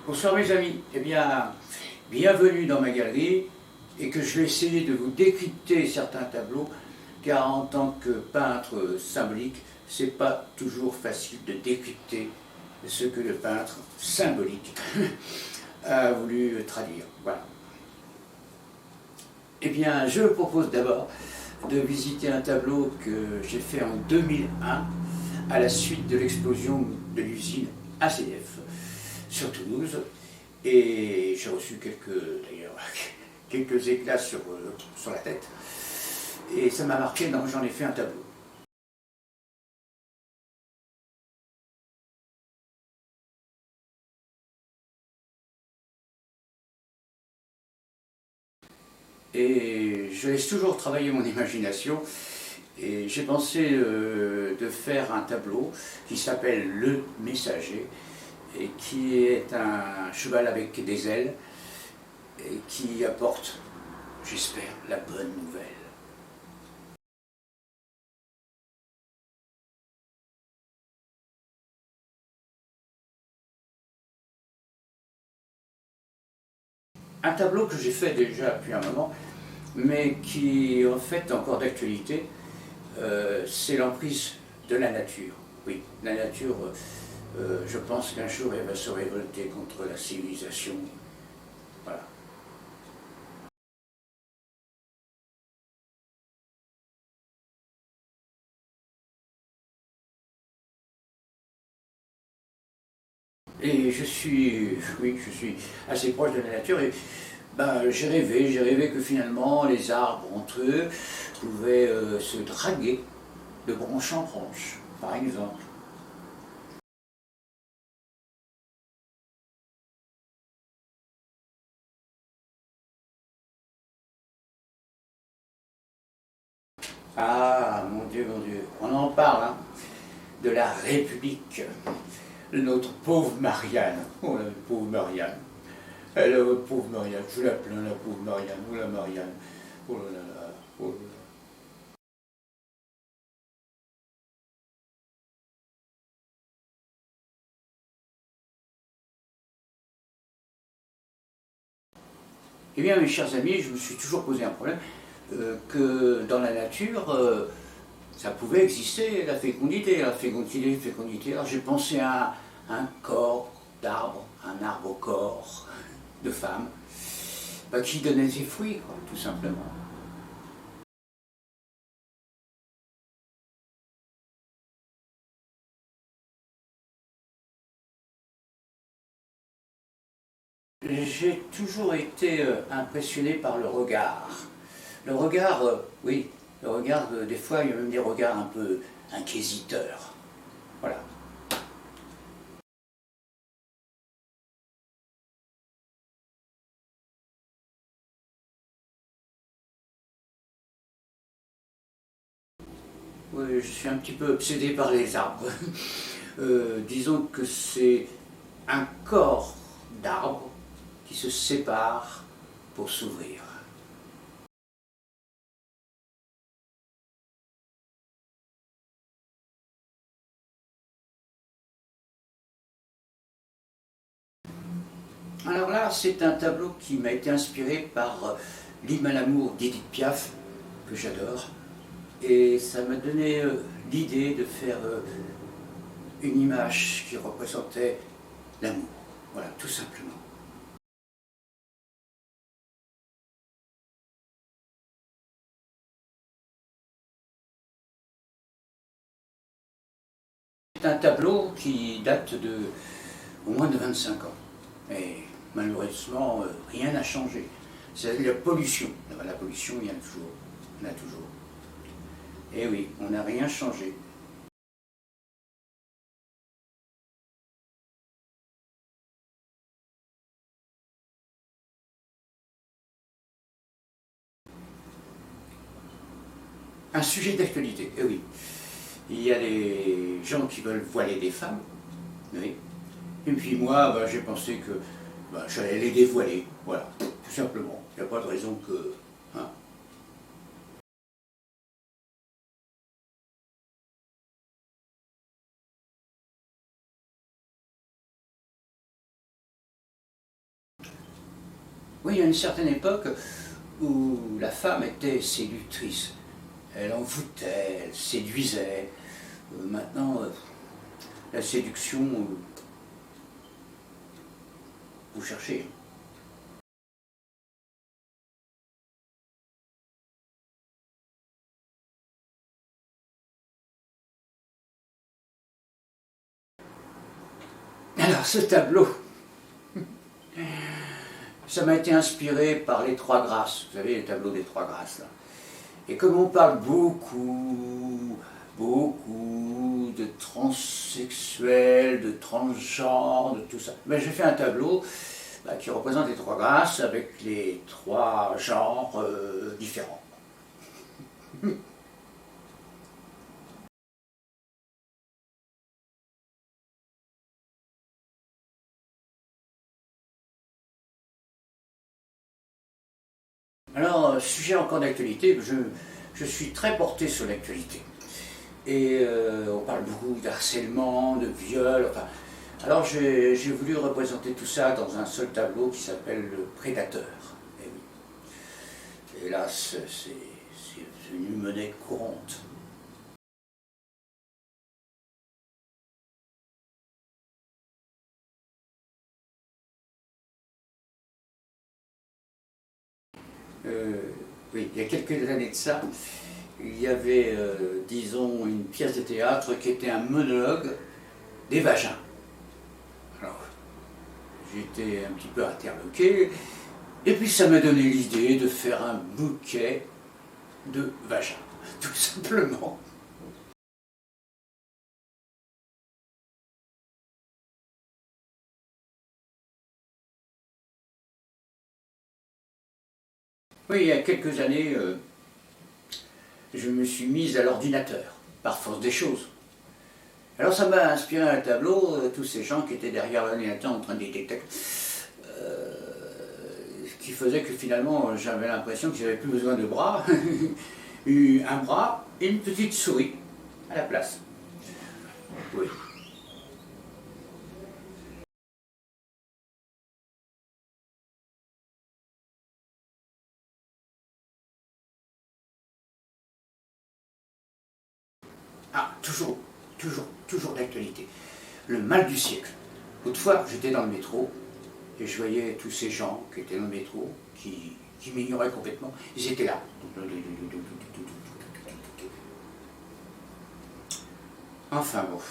Bonsoir mes amis, eh bien, bienvenue dans ma galerie et que je vais essayer de vous décrypter certains tableaux car en tant que peintre symbolique, c'est pas toujours facile de décrypter ce que le peintre symbolique a voulu traduire. Voilà. Eh bien, je vous propose d'abord de visiter un tableau que j'ai fait en 2001 à la suite de l'explosion de l'usine ACF sur Toulouse. Et j'ai reçu quelques éclats sur la tête. Et ça m'a marqué, donc j'en ai fait un tableau. Et je laisse toujours travailler mon imagination. Et j'ai pensé de faire un tableau qui s'appelle Le Messager et qui est un cheval avec des ailes et qui apporte, j'espère, la bonne nouvelle. Un tableau que j'ai fait déjà depuis un moment, mais qui en fait encore d'actualité, c'est l'emprise de la nature. Oui, la nature, je pense qu'un jour elle va se révolter contre la civilisation. Voilà. Et oui, je suis assez proche de la nature et ben, j'ai rêvé que finalement les arbres entre eux pouvaient se draguer de branche en branche, par exemple. Ah, mon Dieu, on en parle, hein, de la République, de notre pauvre Marianne. Oh la pauvre Marianne. Elle, pauvre Marianne, je la plains, la pauvre Marianne, oh la Marianne. Oh là là, oh là là. Eh bien, mes chers amis, je me suis toujours posé un problème que dans la nature, ça pouvait exister, la fécondité, fécondité. Alors j'ai pensé à un corps d'arbre, un arbre au corps de femme, bah, qui donnait ses fruits, quoi, tout simplement. J'ai toujours été impressionné par le regard. Le regard, oui, le regard, des fois, il y a même des regards un peu inquisiteurs. Voilà. Oui, je suis un petit peu obsédé par les arbres. Disons que c'est un corps d'arbre qui se sépare pour s'ouvrir. Alors là, c'est un tableau qui m'a été inspiré par l'hymne à l'amour d'Edith Piaf, que j'adore. Et ça m'a donné l'idée de faire une image qui représentait l'amour. Voilà, tout simplement. C'est un tableau qui date de au moins de 25 ans. Et malheureusement, rien n'a changé. C'est la pollution. La pollution, il y en a toujours. Il y en a toujours. Et oui, on n'a rien changé. Un sujet d'actualité, eh oui. Il y a des gens qui veulent voiler des femmes, oui. Et puis moi, bah, j'ai pensé que bah, j'allais les dévoiler, voilà, tout simplement. Il n'y a pas de raison que... hein. Oui, il y a une certaine époque où la femme était séductrice. Elle envoûtait, elle séduisait. Maintenant, la séduction, vous cherchez. Alors, ce tableau, ça m'a été inspiré par les Trois Grâces. Vous savez, les tableaux des Trois Grâces, là. Et comme on parle beaucoup de transsexuels, de transgenres, de tout ça, ben, j'ai fait un tableau qui représente les Trois Grâces avec les trois genres différents. Alors, sujet encore d'actualité, je suis très porté sur l'actualité. Et on parle beaucoup d'harcèlement, de viol, enfin. Alors j'ai voulu représenter tout ça dans un seul tableau qui s'appelle Le Prédateur. Et oui. Hélas, c'est une monnaie courante. Euh, oui, il y a quelques années de ça, il y avait, disons, une pièce de théâtre qui était un monologue des vagins. Alors, j'étais un petit peu interloqué, et puis ça m'a donné l'idée de faire un bouquet de vagins, tout simplement. Oui, il y a quelques années, je me suis mise à l'ordinateur, par force des choses. Alors ça m'a inspiré un tableau, tous ces gens qui étaient derrière l'ordinateur en train d'éditer, qui faisait que finalement j'avais l'impression que j'avais plus besoin de bras, un bras et une petite souris à la place. Oui. Ah, toujours d'actualité. Le mal du siècle. Autrefois, j'étais dans le métro et je voyais tous ces gens qui étaient dans le métro, qui m'ignoraient complètement. Ils étaient là. Enfin bon.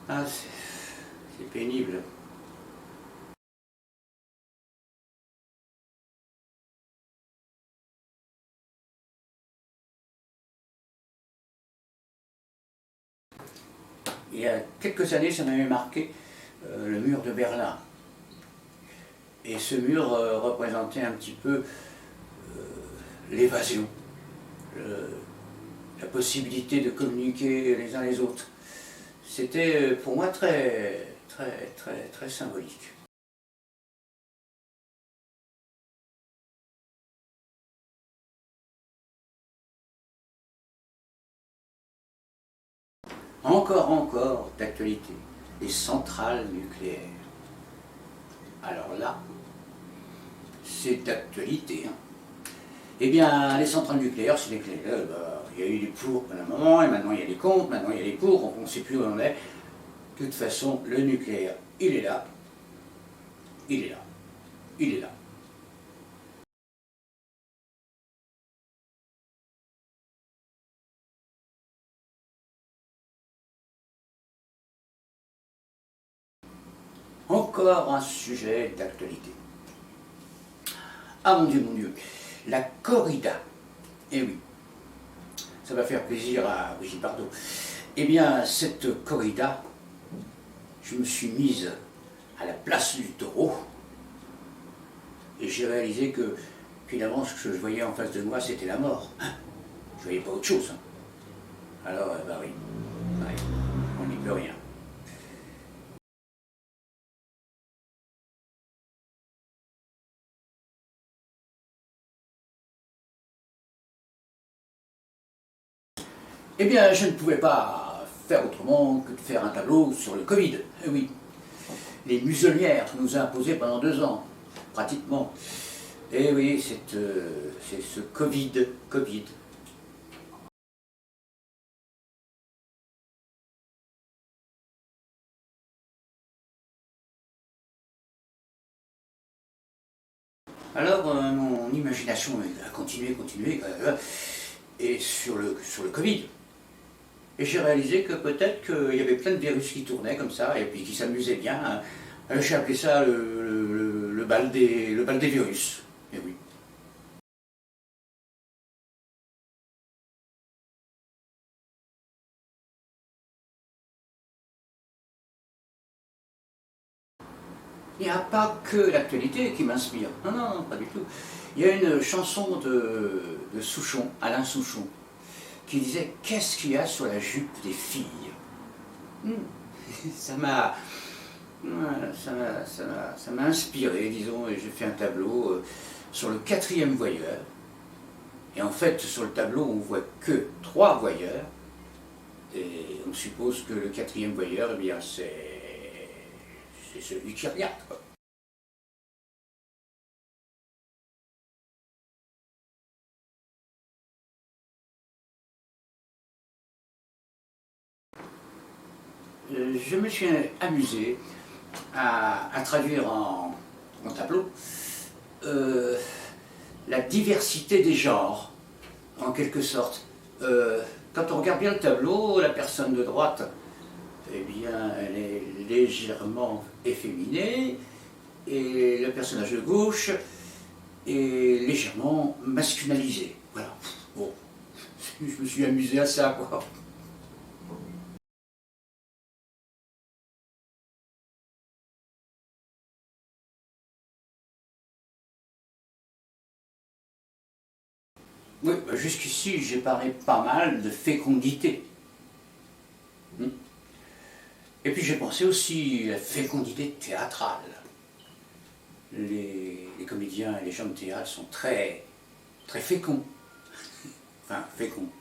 Ah, c'est pénible. Il y a quelques années, ça m'avait marqué le mur de Berlin. Et ce mur représentait un petit peu l'évasion, la possibilité de communiquer les uns les autres. C'était pour moi très symbolique. Encore d'actualité, les centrales nucléaires. Alors là, c'est d'actualité. Hein. Eh bien, les centrales nucléaires, c'est il y a eu des pour pendant un moment, et maintenant il y a des contre, maintenant il y a des pour, on ne sait plus où on est. De toute façon, le nucléaire, il est là, il est là, il est là. Encore un sujet d'actualité. Ah mon Dieu, la corrida. Eh oui, ça va faire plaisir à Brigitte Bardot. Eh bien, cette corrida, je me suis mise à la place du taureau et j'ai réalisé que finalement ce que je voyais en face de moi c'était la mort. Je voyais pas autre chose. Alors, bah oui, on n'y peut rien. Eh bien, je ne pouvais pas faire autrement que de faire un tableau sur le Covid. Eh oui, les muselières nous a imposé pendant 2 ans. pratiquement. Et oui, c'est ce Covid. Alors, mon imagination a continué, et sur le Covid. Et j'ai réalisé que peut-être qu'il y avait plein de virus qui tournaient comme ça, et puis qui s'amusaient bien. J'ai appelé ça le bal des virus. Et oui. Il n'y a pas que l'actualité qui m'inspire. Non, non, non, pas du tout. Il y a une chanson de Souchon, Alain Souchon, qui disait «Qu'est-ce qu'il y a sur la jupe des filles ?» Ça m'a ça m'a inspiré, disons, et j'ai fait un tableau sur le quatrième voyeur. Et en fait, sur le tableau, on voit que 3 voyeurs. Et on suppose que le quatrième voyeur, eh bien, c'est celui qui regarde, quoi. Je me suis amusé à traduire en tableau la diversité des genres, en quelque sorte. Quand on regarde bien le tableau, la personne de droite, eh bien, elle est légèrement efféminée, et le personnage de gauche est légèrement masculinisé. Voilà. Bon, je me suis amusé à ça, quoi. Oui, bah jusqu'ici, j'ai parlé pas mal de fécondité. Et puis j'ai pensé aussi à la fécondité théâtrale. Les comédiens et les gens de théâtre sont très féconds. Enfin, féconds.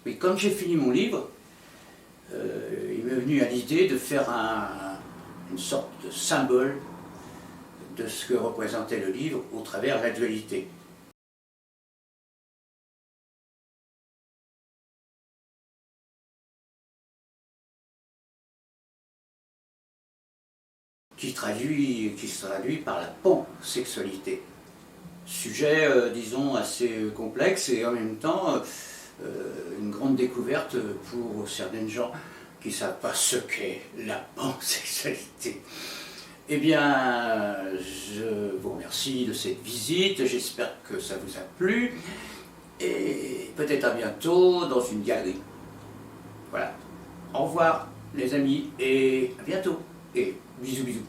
Mais quand j'ai fini mon livre, il m'est venu à l'idée de faire une sorte de symbole de ce que représentait le livre au travers la dualité. Qui se traduit par la pansexualité. Sujet, disons, assez complexe et en même temps une grande découverte pour certaines gens qui ne savent pas ce qu'est la pansexualité. Eh bien, je vous remercie de cette visite, j'espère que ça vous a plu, et peut-être à bientôt dans une galerie. Voilà. Au revoir les amis, et à bientôt, et bisous bisous.